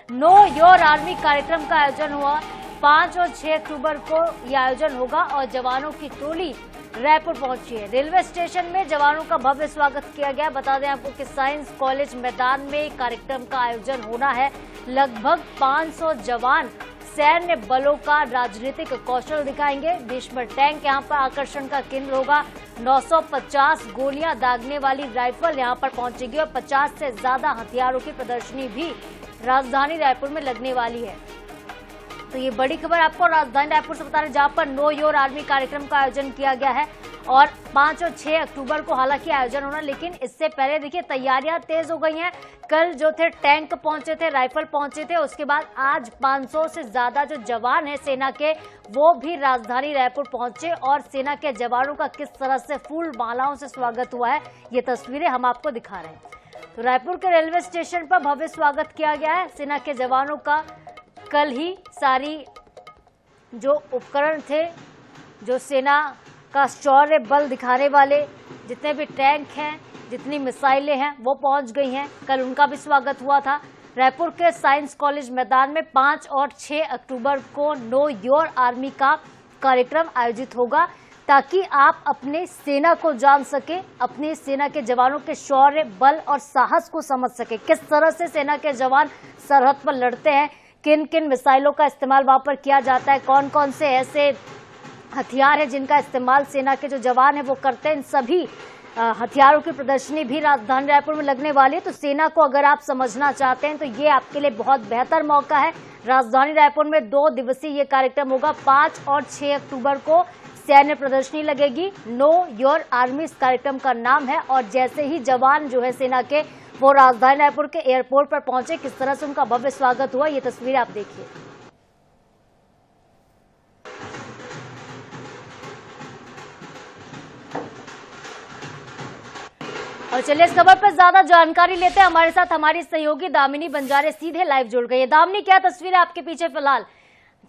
Know your army कार्यक्रम का आयोजन हुआ। 5 और 6 अक्टूबर को यह आयोजन होगा और जवानों की टोली रायपुर पहुंची है। रेलवे स्टेशन में जवानों का भव्य स्वागत किया गया। बता दें आपको कि साइंस कॉलेज मैदान में कार्यक्रम का आयोजन होना है। लगभग 500 जवान सैन्य बलों का राजनीतिक कौशल दिखाएंगे। भीष्म टैंक यहां पर आकर्षण का केंद्र होगा। 950 गोलियां दागने वाली राइफल यहां पर पहुंचेगी और 50 से ज्यादा हथियारों की प्रदर्शनी भी राजधानी रायपुर में लगने वाली है। तो ये बड़ी खबर आपको राजधानी रायपुर से बता रहे, जहां पर नो योर आर्मी कार्यक्रम का आयोजन किया गया है और 5 और 6 अक्टूबर को हालांकि आयोजन होना, लेकिन इससे पहले देखिए तैयारियां तेज हो गई हैं। कल जो थे टैंक पहुंचे थे, राइफल पहुंचे थे, उसके बाद आज 500 से ज्यादा जो जवान हैं सेना के वो भी राजधानी रायपुर पहुंचे और सेना के जवानों का किस तरह से फूल मालाओं से स्वागत हुआ है ये तस्वीरें हम आपको दिखा रहे हैं। तो रायपुर के रेलवे स्टेशन पर भव्य स्वागत किया गया है सेना के जवानों का। कल ही सारी जो उपकरण थे, जो सेना का शौर्य बल दिखाने वाले जितने भी टैंक हैं, जितनी मिसाइलें हैं, वो पहुंच गई हैं। कल उनका भी स्वागत हुआ था। रायपुर के साइंस कॉलेज मैदान में 5 और 6 अक्टूबर को नो योर आर्मी का कार्यक्रम आयोजित होगा ताकि आप अपने सेना को जान सके, अपनी सेना के जवानों के शौर्य बल और साहस को समझ सके। किस तरह से सेना के जवान सरहद पर लड़ते हैं, किन किन मिसाइलों का इस्तेमाल वहां पर किया जाता है, कौन कौन से ऐसे हथियार हैं जिनका इस्तेमाल सेना के जो जवान हैं वो करते हैं, इन सभी हथियारों की प्रदर्शनी भी राजधानी रायपुर में लगने वाली है। तो सेना को अगर आप समझना चाहते हैं तो ये आपके लिए बहुत बेहतर मौका है। राजधानी रायपुर में 2 दिवसीय ये कार्यक्रम होगा। 5 और 6 अक्टूबर को सैन्य प्रदर्शनी लगेगी। नो योर आर्मी इस कार्यक्रम का नाम है और जैसे ही जवान जो है सेना के वो राजधानी रायपुर के एयरपोर्ट पर पहुंचे, किस तरह से उनका भव्य स्वागत हुआ ये तस्वीर आप देखिए। और चलिए इस खबर पर ज्यादा जानकारी लेते हैं। हमारे साथ हमारी सहयोगी दामिनी बंजारे सीधे लाइव जुड़ गई है। दामिनी, क्या तस्वीर है आपके पीछे? फिलहाल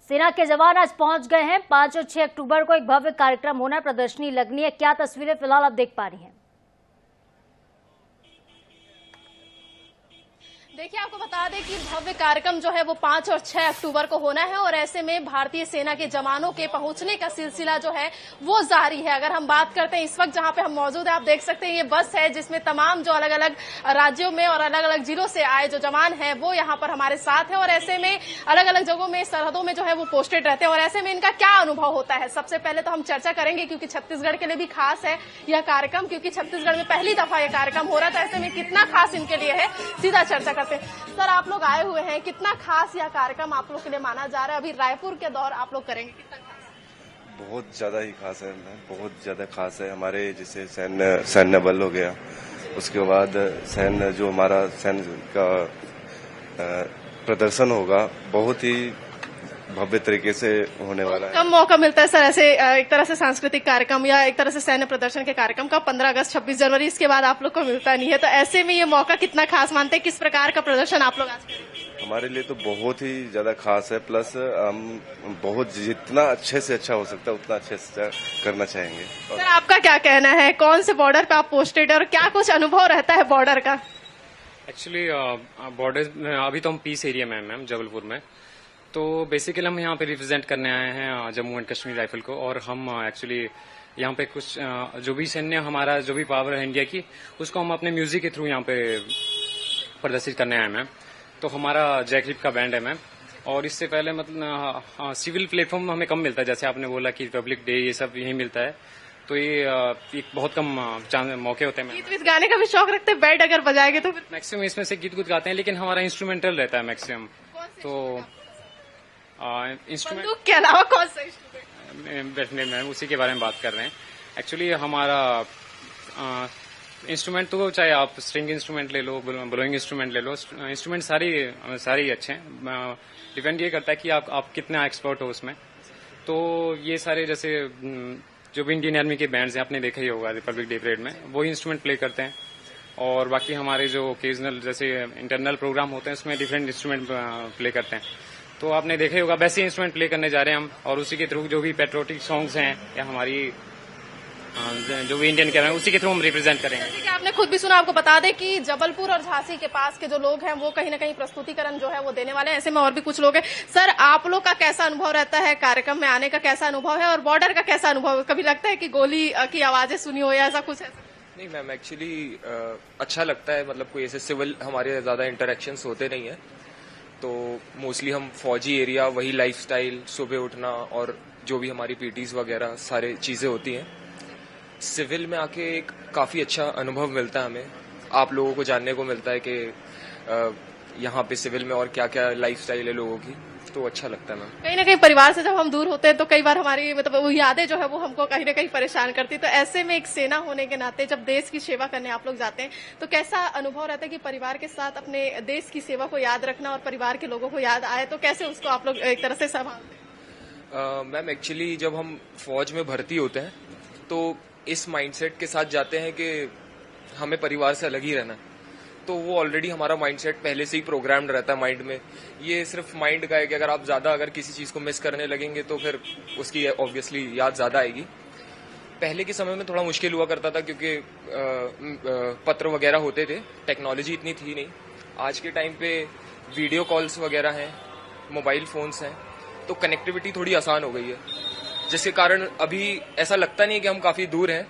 सेना के जवान आज पहुंच गए हैं। 5 और 6 अक्टूबर को एक भव्य कार्यक्रम होना है, प्रदर्शनी लगनी है। क्या तस्वीरें फिलहाल आप देख पा रही हैं? देखिए, आपको बता दें कि भव्य कार्यक्रम जो है वो 5 और 6 अक्टूबर को होना है और ऐसे में भारतीय सेना के जवानों के पहुंचने का सिलसिला जो है वो जारी है। अगर हम बात करते हैं इस वक्त जहां पे हम मौजूद हैं, आप देख सकते हैं ये बस है जिसमें तमाम जो अलग अलग राज्यों में और अलग अलग जिलों से आए जो जवान हैं वो यहाँ पर हमारे साथ हैं और ऐसे में अलग अलग जगहों में सरहदों में जो है वो पोस्टेड रहते हैं और ऐसे में इनका क्या अनुभव होता है, सबसे पहले तो हम चर्चा करेंगे क्योंकि छत्तीसगढ़ के लिए भी खास है यह कार्यक्रम, क्योंकि छत्तीसगढ़ में पहली दफा यह कार्यक्रम हो रहा था। ऐसे में कितना खास इनके लिए है, सीधा चर्चा करते हैं। सर, आप लोग आए हुए हैं, कितना खास यह कार्यक्रम आप लोग के लिए माना जा रहा है? अभी रायपुर के दौर आप लोग करेंगे, कितना खास? बहुत ज्यादा ही खास है, बहुत ज्यादा खास है। हमारे जैसे सैन्य बल हो गया, उसके बाद सैन्य जो हमारा सैन्य का प्रदर्शन होगा बहुत ही भव्य तरीके से होने वाला है। कम मौका मिलता है सर ऐसे एक तरह से सांस्कृतिक कार्यक्रम या एक तरह से सैन्य प्रदर्शन के कार्यक्रम का 15 अगस्त 26 जनवरी, इसके बाद आप लोग को मिलता नहीं है। तो ऐसे में ये मौका कितना खास मानते हैं? किस प्रकार का प्रदर्शन आप लोग आज करेंगे? हमारे लिए तो बहुत ही ज्यादा खास है, प्लस हम बहुत जितना अच्छे से अच्छा हो सकता है उतना अच्छे से करना चाहेंगे। सर, आपका क्या कहना है, कौन से बॉर्डर पे आप पोस्टेड है और क्या कुछ अनुभव रहता है बॉर्डर का? एक्चुअली बॉर्डर में अभी तो हम पीस एरिया में हैं मैम, जबलपुर में। तो बेसिकली हम यहाँ पे रिप्रेजेंट करने आए हैं जम्मू एंड कश्मीर राइफल को और हम एक्चुअली यहाँ पे कुछ जो भी सैन्य हमारा जो भी पावर है इंडिया की, उसको हम अपने म्यूजिक के थ्रू यहाँ पे प्रदर्शित करने आए मैम। तो हमारा जैकलिप का बैंड है मैम और इससे पहले मतलब सिविल प्लेटफॉर्म हमें कम मिलता है, जैसे आपने बोला कि रिपब्लिक डे ये सब यही मिलता है। तो ये एक बहुत कम मौके होते हैं। गीत गाने का भी शौक रखते हैं? बैंड अगर बजाएंगे तो मैक्सिमम इसमें से गीत गाते हैं, लेकिन हमारा इंस्ट्रूमेंटल रहता है मैक्सिमम। तो इंस्ट्रूमेंट के अलावा कौन सा इंस्ट्रूमेंट? बैठने में उसी के बारे में बात कर रहे हैं। एक्चुअली हमारा इंस्ट्रूमेंट तो चाहे आप स्ट्रिंग इंस्ट्रूमेंट ले लो, ब्लोइंग इंस्ट्रूमेंट ले लो, इंस्ट्रूमेंट सारे ही अच्छे हैं। डिपेंड ये करता है कि आप कितना एक्सपर्ट हो उसमें। तो ये सारे जैसे जो भी इंडियन आर्मी के बैंड्स हैं, आपने देखा ही होगा रिपब्लिक डे परेड में, वही इंस्ट्रूमेंट प्ले करते हैं। और बाकी हमारे जो ओकेजनल जैसे इंटरनल प्रोग्राम होते हैं उसमें डिफरेंट इंस्ट्रूमेंट प्ले करते हैं। तो आपने देखा ही होगा वैसे इंस्ट्रूमेंट प्ले करने जा रहे हैं हम, और उसी के थ्रू जो भी पेट्रोटिक सॉन्ग्स हैं या हमारी जो भी इंडियन कर रहे हैं उसी के थ्रू हम रिप्रेजेंट करेंगे। जैसे कि आपने खुद भी सुना, आपको बता दें कि जबलपुर और झांसी के पास के जो लोग हैं वो कहीं ना कहीं प्रस्तुतिकरण जो है वो देने वाले हैं। ऐसे में और भी कुछ लोग हैं। सर, आप लोग का कैसा अनुभव रहता है, कार्यक्रम में आने का कैसा अनुभव है और बॉर्डर का कैसा अनुभव है? कभी लगता है कि गोली की आवाजें सुनी हो या ऐसा कुछ है? नहीं मैम, एक्चुअली अच्छा लगता है। मतलब कोई ऐसे सिविल हमारे ज्यादा इंटरेक्शंस होते नहीं है, तो मोस्टली हम फौजी एरिया, वही लाइफस्टाइल, सुबह उठना और जो भी हमारी पीटीज वगैरह सारी चीजें होती हैं। सिविल में आके एक काफी अच्छा अनुभव मिलता है हमें। आप लोगों को जानने को मिलता है कि यहाँ पे सिविल में और क्या क्या लाइफस्टाइल है लोगों की, तो अच्छा लगता है मैम। कहीं ना कहीं परिवार से जब हम दूर होते हैं तो कई बार हमारी मतलब वो यादें जो है वो हमको कहीं ना कहीं परेशान करती है। तो ऐसे में एक सेना होने के नाते जब देश की सेवा करने आप लोग जाते हैं तो कैसा अनुभव रहता है कि परिवार के साथ अपने देश की सेवा को याद रखना और परिवार के लोगों को याद आए, तो कैसे उसको आप लोग एक तरह से संभालते हैं? मैम एक्चुअली जब हम फौज में भर्ती होते हैं तो इस माइंडसेट के साथ जाते हैं कि हमें परिवार से अलग ही रहना है, तो वो ऑलरेडी हमारा माइंडसेट पहले से ही प्रोग्राम्ड रहता है माइंड में। ये सिर्फ माइंड का है कि अगर आप ज्यादा किसी चीज को मिस करने लगेंगे तो फिर उसकी ऑब्वियसली याद ज्यादा आएगी। पहले के समय में थोड़ा मुश्किल हुआ करता था क्योंकि पत्र वगैरह होते थे, टेक्नोलॉजी इतनी थी नहीं। आज के टाइम पे वीडियो कॉल्स वगैरह हैं, मोबाइल फोन्स हैं, तो कनेक्टिविटी थोड़ी आसान हो गई है, जिसके कारण अभी ऐसा लगता नहीं है कि हम काफी दूर हैं।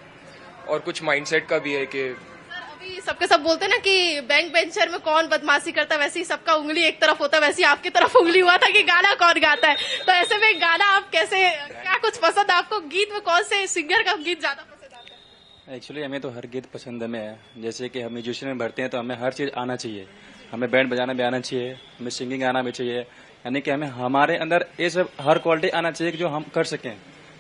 और कुछ माइंडसेट का भी है कि अभी सबके सब बोलते हैं ना कि बैंक बेंचर में कौन बदमाशी करता है, वैसे ही सबका उंगली एक तरफ होता है, वैसे ही आपकी तरफ उंगली हुआ था कि गाना कौन गाता है। तो ऐसे में गाना आप कैसे, क्या कुछ पसंद है आपको? गीत में कौन से सिंगर का गीत ज्यादा पसंद आता है? एक्चुअली हमें तो हर गीत पसंद में है। जैसे कि हम म्यूजिशियन में भरते हैं तो हमें हर चीज आना चाहिए। हमें बैंड बजाना भी आना चाहिए, हमें सिंगिंग आना भी चाहिए, यानी कि हमें हमारे अंदर ये सब हर क्वालिटी आना चाहिए कि जो हम कर सकें।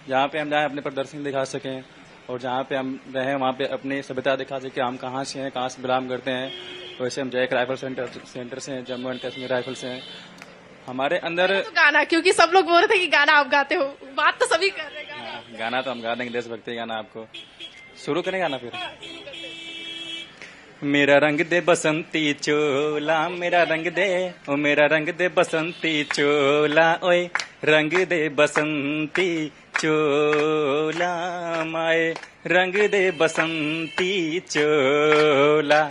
जहाँ पे हम जाए अपने प्रदर्शन दिखा सकें और जहाँ पे हम रहें वहाँ पे अपनी सभ्यता दिखा सकें, हम कहाँ से हैं, कहाँ से बिलोंग करते हैं। वैसे हम जैक राइफल सेंटर से हैं, जम्मू एंड कश्मीर राइफल से हैं। हमारे अंदर तो गाना, क्योंकि सब लोग बोल रहे थे कि गाना आप गाते हो, बात तो सभी कर रहे हैं। गाना तो हम गा देंगे, देशभक्ति गाना आपको शुरू करें गाना फिर। मेरा रंग दे बसंती चोला, मेरा रंग दे, ओ मेरा रंग दे बसंती चोला, ओए रंग दे बसंती चोला, माए रंग दे बसंती चोला,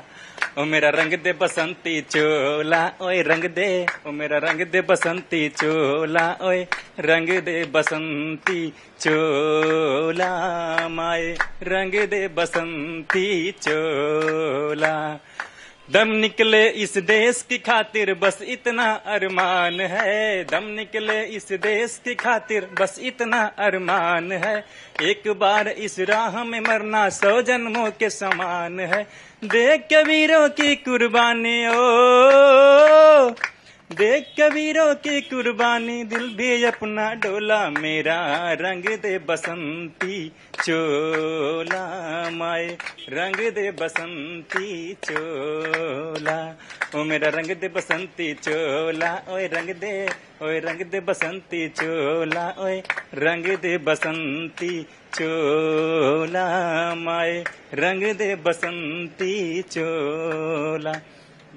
ओ मेरा रंग दे बसंती चोला, ओए रंग दे, ओ मेरा रंग दे बसंती चोला, ओए रंग दे बसंती चोला, माए रंग दे बसंती चोला। दम निकले इस देश की खातिर बस इतना अरमान है, दम निकले इस देश की खातिर बस इतना अरमान है। एक बार इस राह में मरना 100 जन्मों के समान है। देख के वीरों की कुर्बानी, ओ देख के वीरों की कुर्बानी, दिल भी अपना डोला, मेरा रंग दे बसंती चोला, माए रंग दे बसंती चोला, ओ मेरा रंग दे बसंती चोला, ओए रंग दे, ओए रंग दे बसंती चोला, ओए रंग दे बसंती चोला, माए रंग दे बसंती चोला।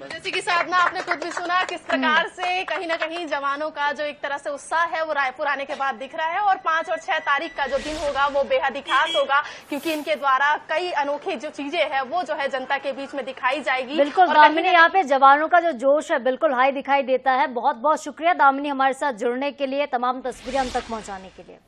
जैसे कि साधना, आपने खुद भी सुना किस प्रकार से कहीं ना कहीं जवानों का जो एक तरह से उत्साह है वो रायपुर आने के बाद दिख रहा है। और 5 और 6 तारीख का जो दिन होगा वो बेहद ही खास होगा, क्योंकि इनके द्वारा कई अनोखी जो चीजें हैं वो जो है जनता के बीच में दिखाई जाएगी। बिल्कुल दामिनी, यहाँ पे जवानों का जो जोश है बिल्कुल हाई दिखाई देता है। बहुत बहुत शुक्रिया दामिनी हमारे साथ जुड़ने के लिए, तमाम तस्वीरें हम तक पहुँचाने के लिए।